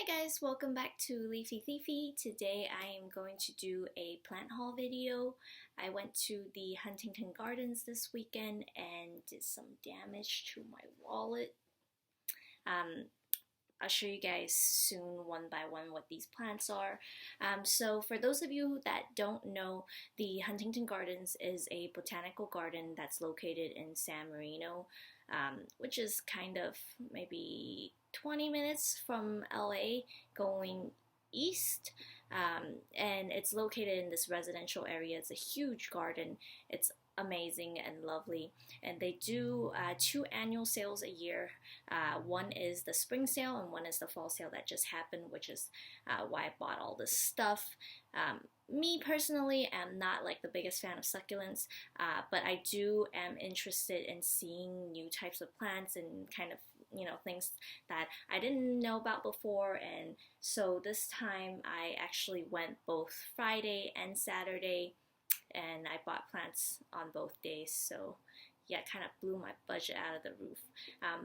guys, welcome back to Leafy Thiefy. Today I am going to do a plant haul video. I went to the Huntington Gardens this weekend and did some damage to my wallet. I'll show you guys soon one by one what these plants are. So for those of you that don't know, the Huntington Gardens is a botanical garden that's located in San Marino, which is kind of maybe 20 minutes from LA going east. And it's located in this residential area. It's a huge garden. It's amazing and lovely, and they do two annual sales a year. One is the spring sale and one is the fall sale that just happened, which is why I bought all this stuff. Me personally am not like the biggest fan of succulents, but I am interested in seeing new types of plants and kind of things that I didn't know about before. And so this time I actually went both Friday and Saturday, and I bought plants on both days, so yeah, kind of blew my budget out of the roof.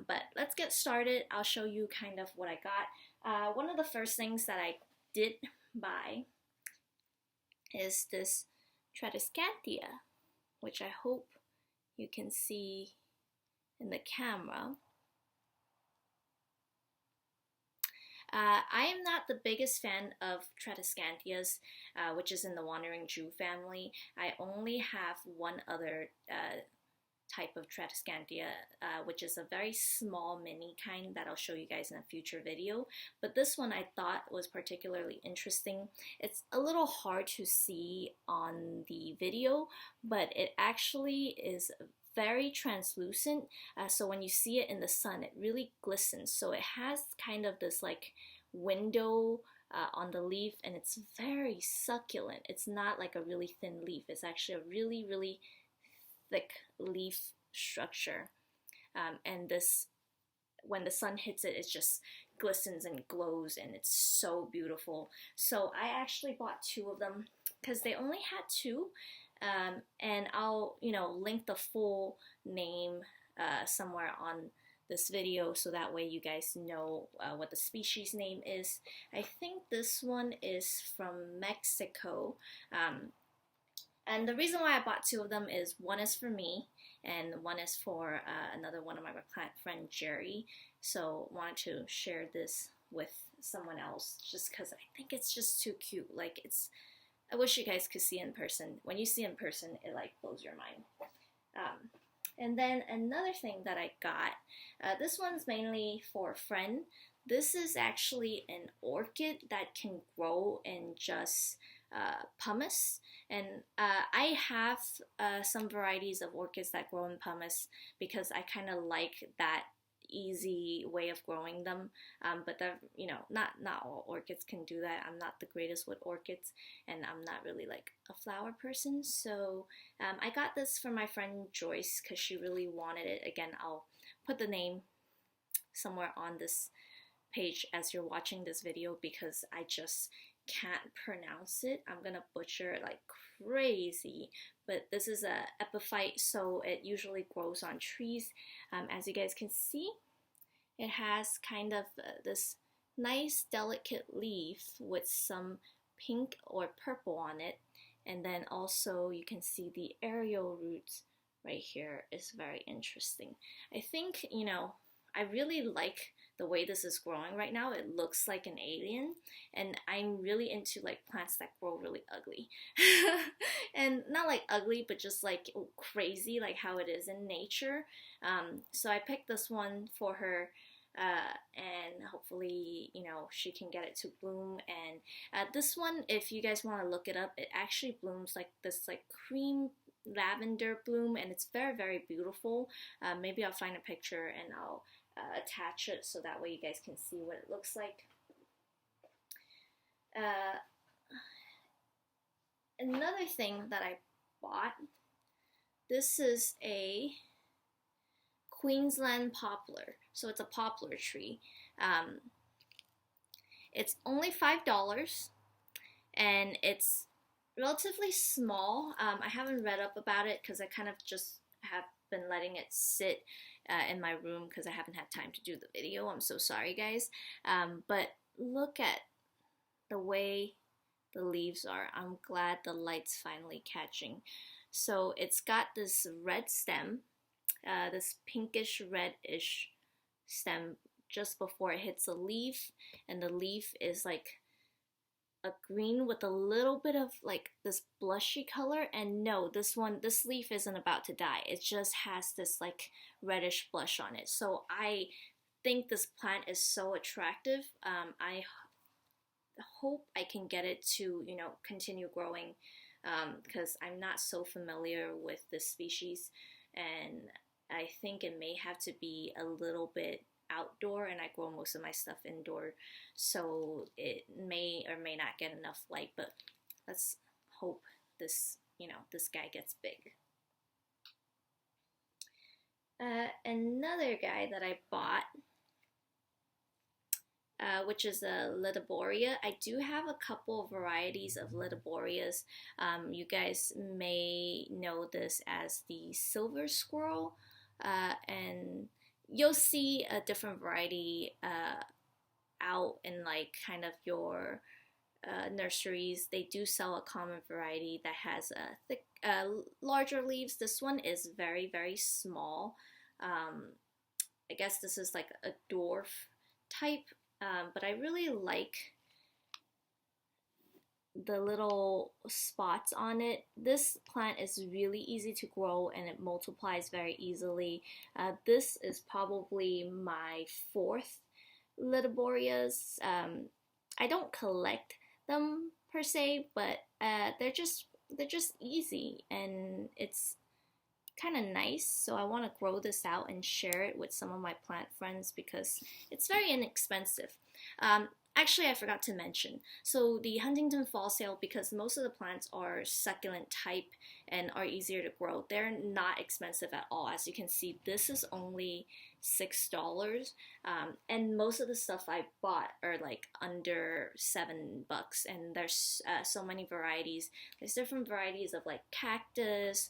But let's get started. I'll show you kind of what I got. One of the first things that I did buy is this Tradescantia, which I hope you can see in the camera. I am not the biggest fan of Tradescantias, which is in the Wandering Jew family. I only have one other type of Tradescantia, which is a very small mini kind that I'll show you guys in a future video. But this one I thought was particularly interesting. It's a little hard to see on the video, but it actually is very translucent, so when you see it in the sun it really glistens. So it has kind of this like window on the leaf, and it's very succulent. It's not like a really thin leaf. It's actually a really thick leaf structure, and this, when the sun hits it, it just glistens and glows, and it's so beautiful. So I actually bought two of them because they only had two. And I'll link the full name somewhere on this video, so that way you guys know what the species name is. I think this one is from Mexico, and the reason why I bought two of them is one is for me and one is for another one of my plant friend, Jerry. So wanted to share this with someone else just because I think it's just too cute. Like, I wish you guys could see in person. When you see in person, it like blows your mind. And then another thing that I got, this one's mainly for a friend. This is actually an orchid that can grow in just pumice. And I have some varieties of orchids that grow in pumice because I kind of like that easy way of growing them, but not all orchids can do that. I'm not the greatest with orchids, and I'm not really like a flower person. So I got this for my friend Joyce because she really wanted it. Again, I'll put the name somewhere on this page as you're watching this video because I just can't pronounce it. I'm gonna butcher it like crazy, but this is a epiphyte, so it usually grows on trees. As you guys can see, it has kind of this nice delicate leaf with some pink or purple on it, and then also you can see the aerial roots right here is very interesting. I think I really like the way this is growing right now. It looks like an alien, and I'm really into like plants that grow really ugly. And not like ugly, but just like crazy, like how it is in nature. So I picked this one for her, and hopefully she can get it to bloom. And this one, if you guys want to look it up, it actually blooms like this like cream lavender bloom, and it's very beautiful. Maybe I'll find a picture and I'll attach it so that way you guys can see what it looks like. Another thing that I bought, this is a Queensland poplar. So it's a poplar tree. It's only $5, and it's relatively small. I haven't read up about it because I kind of just have been letting it sit in my room because I haven't had time to do the video. I'm so sorry, guys. But look at the way the leaves are. I'm glad the light's finally catching. So it's got this red stem, this pinkish reddish stem just before it hits a leaf, and the leaf is like a green with a little bit of like this blushy color. And no, this leaf isn't about to die. It just has this like reddish blush on it. So I think this plant is so attractive. I hope I can get it to, continue growing, because I'm not so familiar with this species, and I think it may have to be a little bit outdoor, and I grow most of my stuff indoor, so it may or may not get enough light, but let's hope this guy gets big. Another guy that I bought, which is a Litiboria. I do have a couple of varieties of Litiborias. You guys may know this as the silver squirrel, and you'll see a different variety out in like kind of your nurseries. They do sell a common variety that has thick, larger leaves. This one is very, very small. I guess this is like a dwarf type, but I really like the little spots on it. This plant is really easy to grow and it multiplies very easily. This is probably my fourth Litiborias. I don't collect them per se, but they're just easy and it's kind of nice. So I want to grow this out and share it with some of my plant friends because it's very inexpensive. Actually, I forgot to mention, so the Huntington Fall Sale, because most of the plants are succulent type and are easier to grow, they're not expensive at all. As you can see, this is only $6, and most of the stuff I bought are like under $7, and there's so many varieties. There's different varieties of like cactus,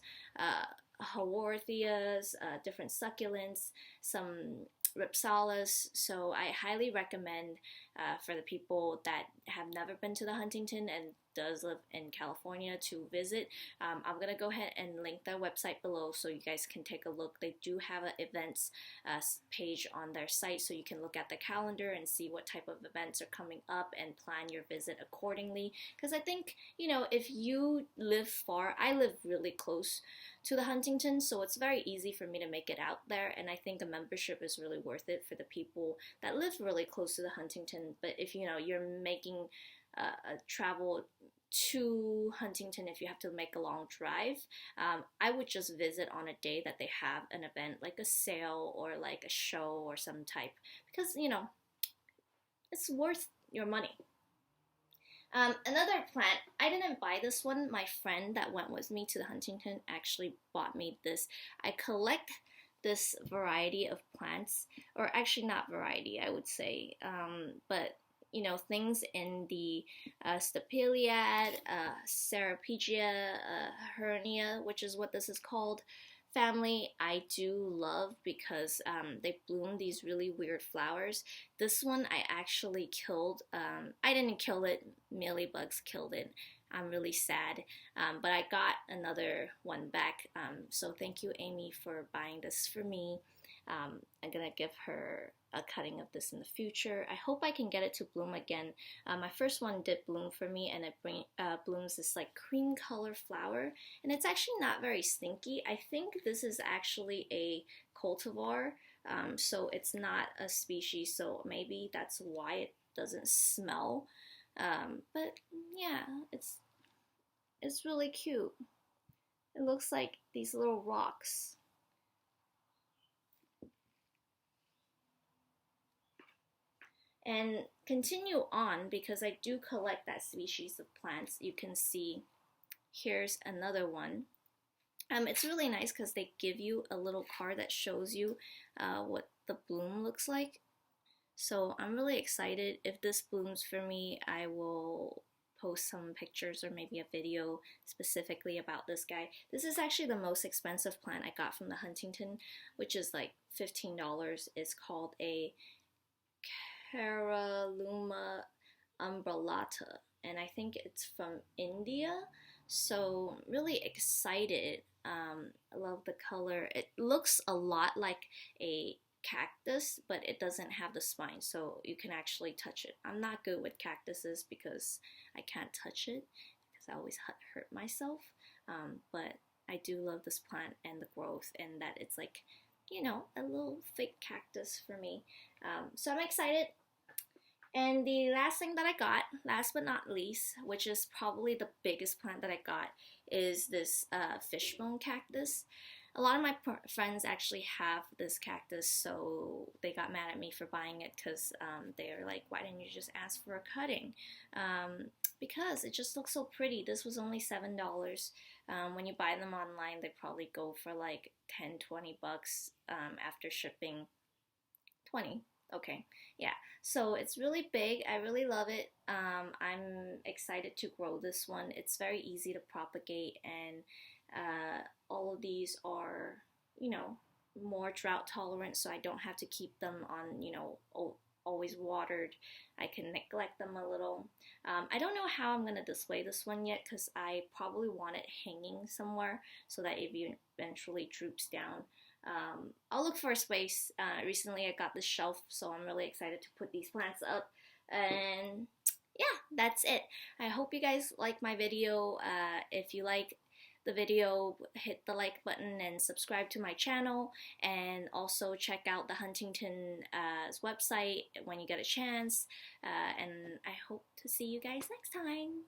haworthias, different succulents, some Ripsalis. So I highly recommend for the people that have never been to the Huntington and does live in California to visit. I'm gonna go ahead and link their website below so you guys can take a look. They do have an events page on their site, so you can look at the calendar and see what type of events are coming up and plan your visit accordingly. Because I think, if you live far, I live really close to the Huntington, so it's very easy for me to make it out there, and I think a membership is really worth it for the people that live really close to the Huntington. But if you're making a travel to Huntington, if you have to make a long drive, I would just visit on a day that they have an event like a sale or like a show or some type, because it's worth your money. Another plant, I didn't buy this one. My friend that went with me to the Huntington actually bought me this. I collect this variety of plants, or actually not variety, I would say, but things in the Stapeliad, Ceropegia, Hernia, which is what this is called, family, I do love because they bloom these really weird flowers. This one I actually killed. I didn't kill it, mealybugs killed it. I'm really sad, but I got another one back, so thank you, Amy, for buying this for me. I'm gonna give her a cutting of this in the future. I hope I can get it to bloom again. My first one did bloom for me, and it blooms this like cream color flower, and it's actually not very stinky. I think this is actually a cultivar, so it's not a species, so maybe that's why it doesn't smell. But yeah, it's really cute. It looks like these little rocks. And continue on, because I do collect that species of plants. You can see here's another one. It's really nice because they give you a little card that shows you what the bloom looks like. So I'm really excited. If this blooms for me, I will post some pictures or maybe a video specifically about this guy. This is actually the most expensive plant I got from the Huntington, which is like $15. It's called a Paraluma umbrellata, and I think it's from India. So I'm really excited. I love the color. It looks a lot like a cactus, but it doesn't have the spine, so you can actually touch it. I'm not good with cactuses because I can't touch it because I always hurt myself. But I do love this plant and the growth, and that it's like, you know, a little fake cactus for me. So I'm excited. And the last thing that I got, last but not least, which is probably the biggest plant that I got, is this fishbone cactus. A lot of my friends actually have this cactus, so they got mad at me for buying it because they're like, why didn't you just ask for a cutting? Because it just looks so pretty. This was only $7. When you buy them online, they probably go for like 10, 20 bucks after shipping. 20. Okay, yeah. So it's really big. I really love it. I'm excited to grow this one. It's very easy to propagate, and all of these are, you know, more drought tolerant, so I don't have to keep them on, you know, always watered. I can neglect them a little. I don't know how I'm going to display this one yet because I probably want it hanging somewhere so that it eventually droops down. I'll look for a space. Recently I got this shelf, so I'm really excited to put these plants up. And yeah, that's it. I hope you guys like my video. If you like the video, hit the like button and subscribe to my channel, and also check out the Huntington's website when you get a chance, and I hope to see you guys next time.